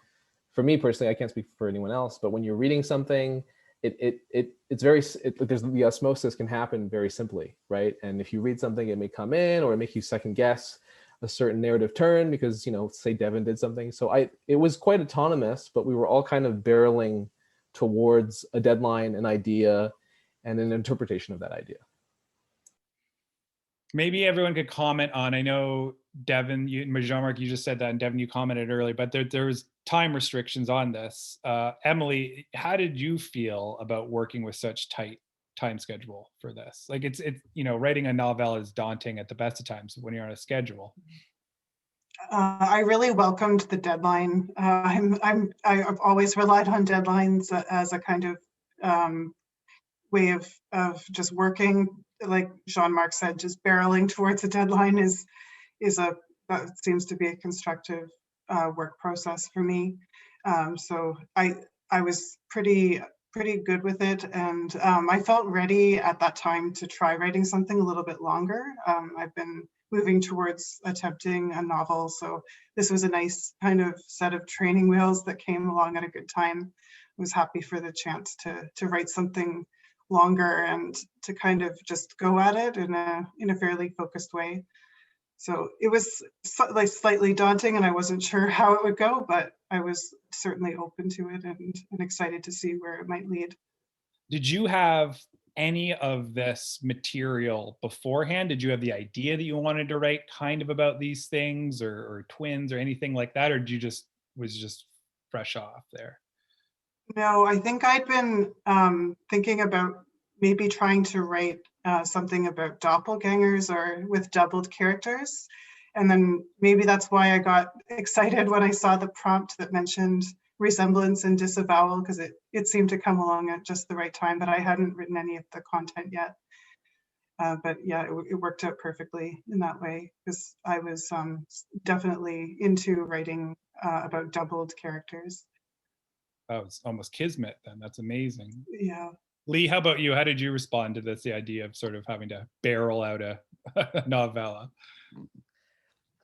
for me personally, I can't speak for anyone else, but when you're reading something, it's very, there's the osmosis can happen very simply, right? And if you read something, it may come in or it make you second guess a certain narrative turn because, you know, say Devon did something. So it was quite autonomous, but we were all kind of barreling towards a deadline, an idea, and an interpretation of that idea. Maybe everyone could comment on, I know Devon, Jean-Marc, you just said that, and Devon, you commented earlier, but there was time restrictions on this. Emily, how did you feel about working with such tight time schedule for this? Like it's you know, writing a novel is daunting at the best of times when you're on a schedule. I really welcomed the deadline. I've always relied on deadlines as a kind of way of just working. Like Jean-Marc said, just barreling towards a deadline that seems to be a constructive work process for me. So I was pretty good with it, and I felt ready at that time to try writing something a little bit longer. I've been moving towards attempting a novel, so this was a nice kind of set of training wheels that came along at a good time. I was happy for the chance to write something longer and to kind of just go at it in a fairly focused way. So it was like slightly daunting and I wasn't sure how it would go, but I was certainly open to it and excited to see where it might lead. Did you have any of this material beforehand? Did you have the idea that you wanted to write kind of about these things or twins or anything like that? Or did you was just fresh off there? No, I think I'd been thinking about maybe trying to write something about doppelgangers or with doubled characters. And then maybe that's why I got excited when I saw the prompt that mentioned resemblance and disavowal, because it seemed to come along at just the right time, but I hadn't written any of the content yet. But yeah, it worked out perfectly in that way, because I was definitely into writing about doubled characters. Oh, it's almost kismet then. That's amazing. Yeah. Lee, how about you? How did you respond to this, the idea of sort of having to barrel out a novella?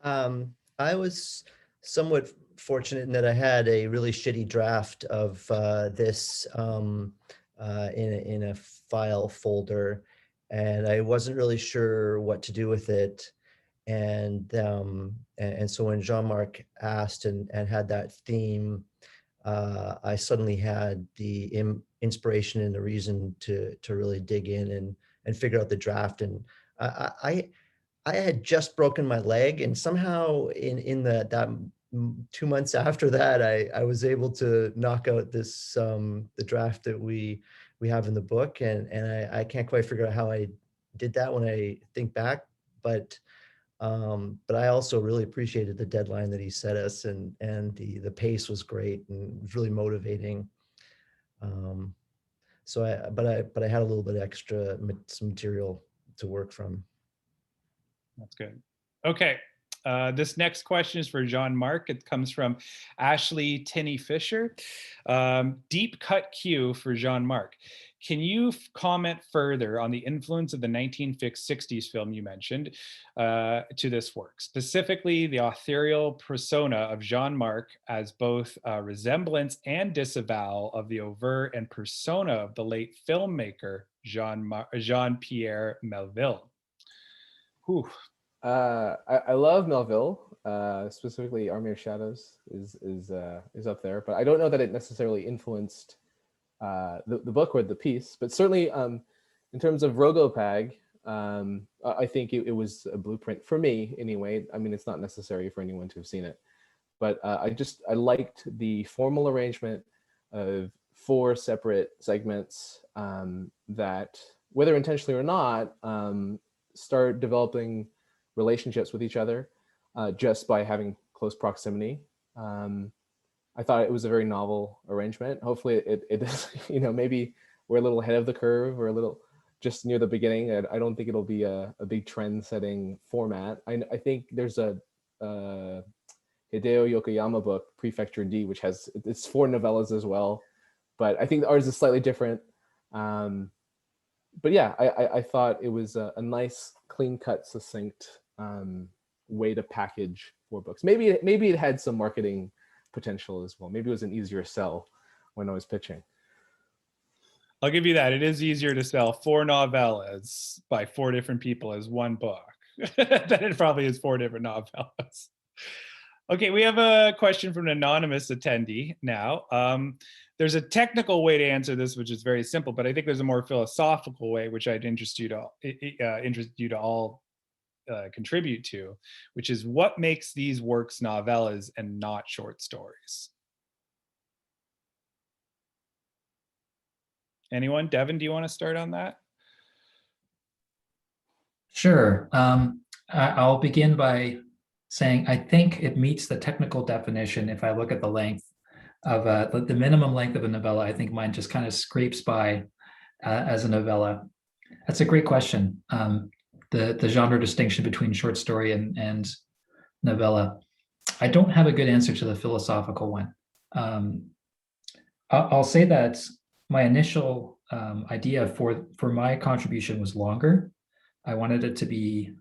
I was somewhat fortunate in that I had a really shitty draft of this in a file folder, and I wasn't really sure what to do with it. And so when Jean-Marc asked and had that theme, I suddenly had the inspiration and the reason to really dig in and figure out the draft. And I had just broken my leg, and somehow in that 2 months after that, I was able to knock out this the draft that we have in the book, and I can't quite figure out how I did that when I think back, but I also really appreciated the deadline that he set us, and the pace was great and it was really motivating. So but I had a little bit extra some material to work from. That's good. Okay. This next question is for Jean-Marc. It comes from Ashley Tinney Fisher. Deep cut Q for Jean-Marc. Can you comment further on the influence of the 1960s film you mentioned to this work, specifically the authorial persona of Jean-Marc as both resemblance and disavowal of the overt and persona of the late filmmaker Jean-Pierre Melville? Whew. I love Melville, specifically Army of Shadows is up there, but I don't know that it necessarily influenced the book or the piece, but certainly in terms of Rogopag, I think it was a blueprint for me anyway. I mean, it's not necessary for anyone to have seen it, but I liked the formal arrangement of 4 separate segments that, whether intentionally or not, start developing relationships with each other just by having close proximity. I thought it was a very novel arrangement. Hopefully it is, maybe we're a little ahead of the curve or a little just near the beginning. I don't think it'll be a big trend setting format. I think there's a Hideo Yokoyama book, Prefecture D, which it's 4 novellas as well, but I think ours is slightly different. But yeah, I thought it was a nice, clean cut, succinct way to package 4 books. Maybe it had some marketing potential as well. Maybe it was an easier sell when I was pitching. I'll give you that. It is easier to sell 4 novellas by 4 different people as 1 book than it probably is 4 different novellas. Okay, we have a question from an anonymous attendee now. There's a technical way to answer this, which is very simple, but I think there's a more philosophical way, which I'd interest you to all contribute to, which is what makes these works novellas and not short stories? Anyone? Devon, do you want to start on that? Sure. I'll begin by saying I think it meets the technical definition. If I look at the length of the minimum length of a novella, I think mine just kind of scrapes by as a novella. That's a great question. The genre distinction between short story and novella. I don't have a good answer to the philosophical one. I'll say that my initial idea for my contribution was longer. I wanted it to be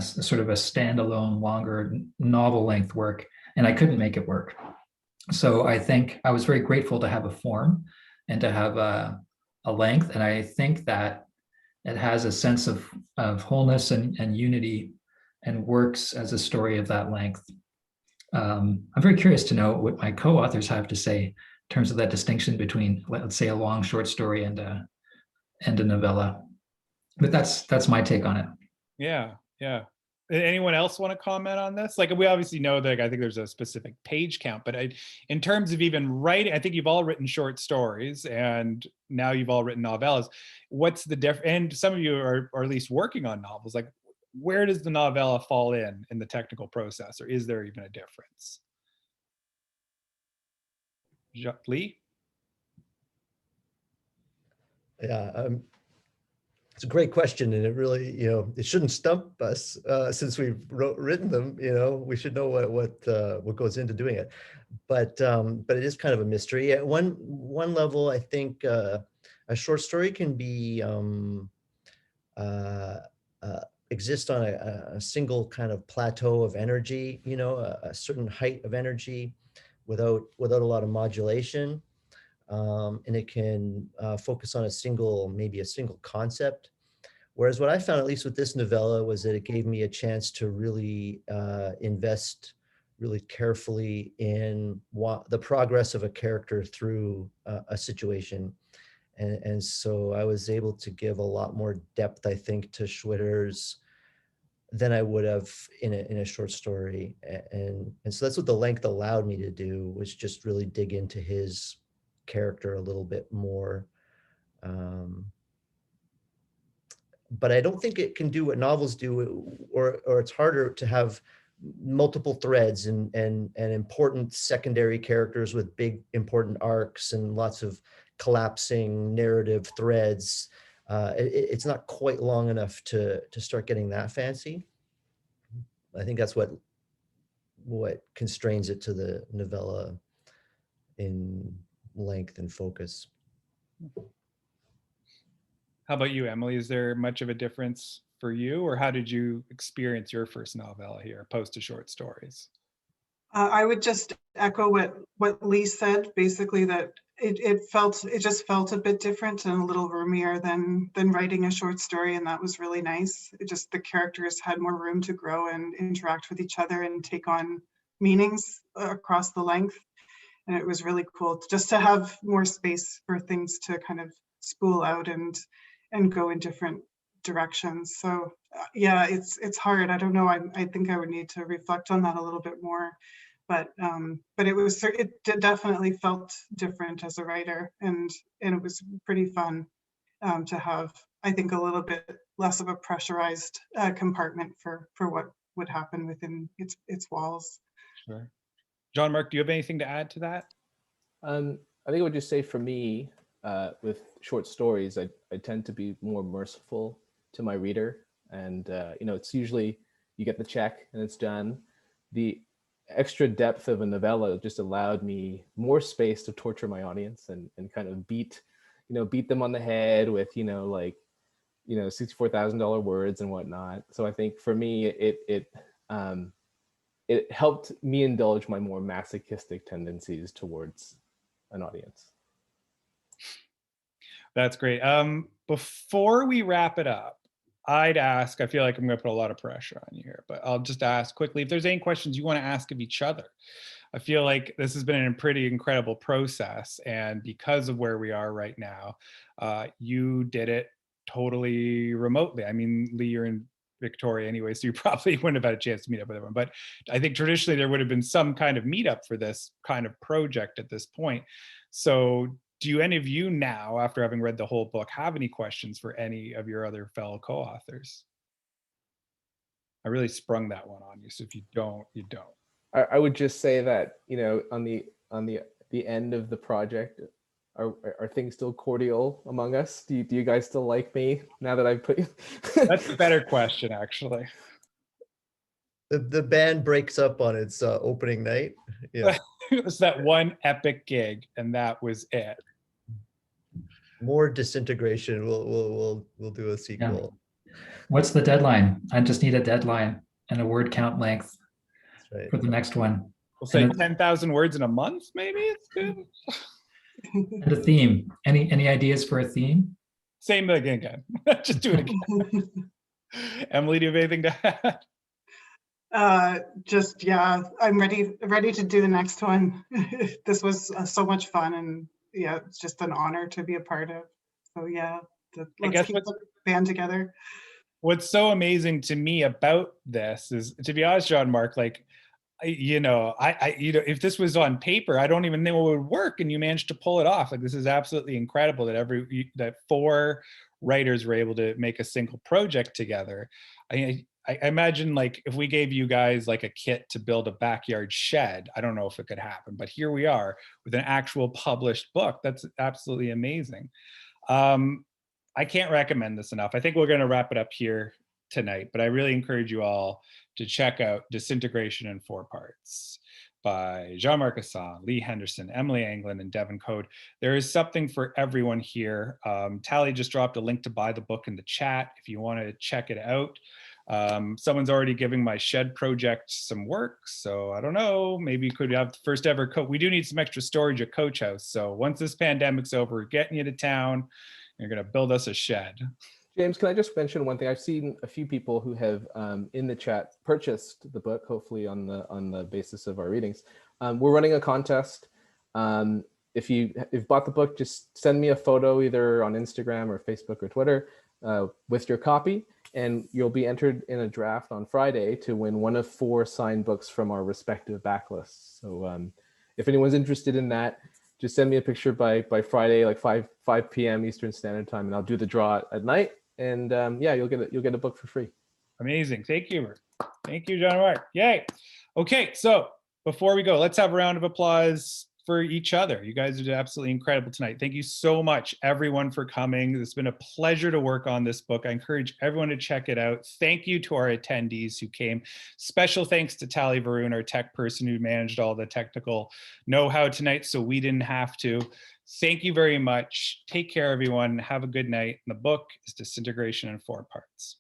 sort of a standalone, longer novel length work, and I couldn't make it work. So I think I was very grateful to have a form and to have a length, and I think that it has a sense of wholeness and unity and works as a story of that length. I'm very curious to know what my co-authors have to say in terms of that distinction between, let's say, a long short story and a novella. But that's my take on it. Yeah. Anyone else want to comment on this? Like, we obviously know that I think there's a specific page count, but in terms of even writing, I think you've all written short stories and now you've all written novellas. What's the difference? And some of you are at least working on novels. Like, where does the novella fall in the technical process, or is there even a difference? Lee? Yeah, it's a great question, and it really, it shouldn't stump us since we've written them. We should know what goes into doing it, but it is kind of a mystery. At one level, I think a short story can be exist on a single kind of plateau of energy, a certain height of energy, without a lot of modulation. And it can focus on maybe a single concept. Whereas what I found, at least with this novella, was that it gave me a chance to really invest really carefully in the progress of a character through a situation. And so I was able to give a lot more depth, I think, to Schwitters than I would have in a short story. And so that's what the length allowed me to do, was just really dig into his character a little bit more. but I don't think it can do what novels do, or it's harder to have multiple threads and important secondary characters with big important arcs and lots of collapsing narrative threads. It's not quite long enough to start getting that fancy. I think that's what constrains it to the novella in length and focus. How about you, Emily? Is there much of a difference for you, or how did you experience your first novella here, opposed to short stories? I would just echo what Lee said, basically that it just felt a bit different and a little roomier than writing a short story, and that was really nice. It just, the characters had more room to grow and interact with each other and take on meanings across the length, and it was really cool just to have more space for things to kind of spool out and go in different directions. So yeah, it's hard. I don't know. I think I would need to reflect on that a little bit more. But it definitely felt different as a writer, and it was pretty fun to have, I think, a little bit less of a pressurized compartment for what would happen within its walls. Sure. Jean-Marc, do you have anything to add to that? I think I would just say, for me, with short stories, I tend to be more merciful to my reader, and it's usually you get the check and it's done. The extra depth of a novella just allowed me more space to torture my audience and kind of beat them on the head with $64,000 words and whatnot. So I think for me it helped me indulge my more masochistic tendencies towards an audience. That's great. Before we wrap it up, I'd ask, I feel like I'm going to put a lot of pressure on you here, but I'll just ask quickly if there's any questions you want to ask of each other. I feel like this has been a pretty incredible process, and because of where we are right now, you did it totally remotely. I mean, Lee, you're in Victoria anyway, so you probably wouldn't have had a chance to meet up with everyone, but I think traditionally there would have been some kind of meetup for this kind of project at this point. So do any of you now, after having read the whole book, have any questions for any of your other fellow co-authors? I really sprung that one on you, so if you don't, you don't. I would just say that, on the end of the project, are things still cordial among us? Do you guys still like me now that I've put you? That's a better question, actually. The band breaks up on its opening night. Yeah. It was that one epic gig, and that was it. More Disintegration. We'll do a sequel. Yeah. What's the deadline? I just need a deadline and a word count length Right. for the next one. We'll say 10,000 words in a month, maybe. It's good. And a theme. Any ideas for a theme? Same thing again. Just do it again. Emily, do you have anything to add? Yeah, I'm ready to do the next one. This was so much fun, and yeah, it's just an honor to be a part of. So yeah, let's keep the band together. What's so amazing to me about this is, to be honest, Jean-Marc, like, if this was on paper, I don't even know it would work, and you managed to pull it off. Like, this is absolutely incredible that 4 writers were able to make a single project together. I imagine, like, if we gave you guys like a kit to build a backyard shed, I don't know if it could happen, but here we are with an actual published book. That's absolutely amazing. I can't recommend this enough. I think we're going to wrap it up here tonight, but I really encourage you all to check out Disintegration in 4 Parts by Marc Ah-Sen, Lee Henderson, Emily Anglin, and Devon Code. There is something for everyone here. Tally just dropped a link to buy the book in the chat if you want to check it out. Someone's already giving my shed project some work, so I don't know, maybe you could have the first ever coach. We do need some extra storage at Coach House, so once this pandemic's over, we're getting you to town. You're going to build us a shed. James, can I just mention one thing? I've seen a few people who have in the chat purchased the book, hopefully on the basis of our readings. We're running a contest. If you've bought the book, just send me a photo either on Instagram or Facebook or Twitter with your copy, and you'll be entered in a draft on Friday to win one of 4 signed books from our respective backlists. So if anyone's interested in that, just send me a picture by Friday, like 5 p.m. Eastern Standard Time, and I'll do the draw at night, and yeah, you'll get a book for free. Amazing. Thank you. Thank you, John Mark. Yay. Okay, so before we go, let's have a round of applause for each other. You guys are absolutely incredible tonight. Thank you so much, everyone, for coming. It's been a pleasure to work on this book. I encourage everyone to check it out. Thank you to our attendees who came. Special thanks to Tali Varun, our tech person who managed all the technical know-how tonight, so we didn't have to. Thank you very much. Take care, everyone. Have a good night. And the book is Disintegration in 4 parts.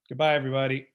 Goodbye, everybody.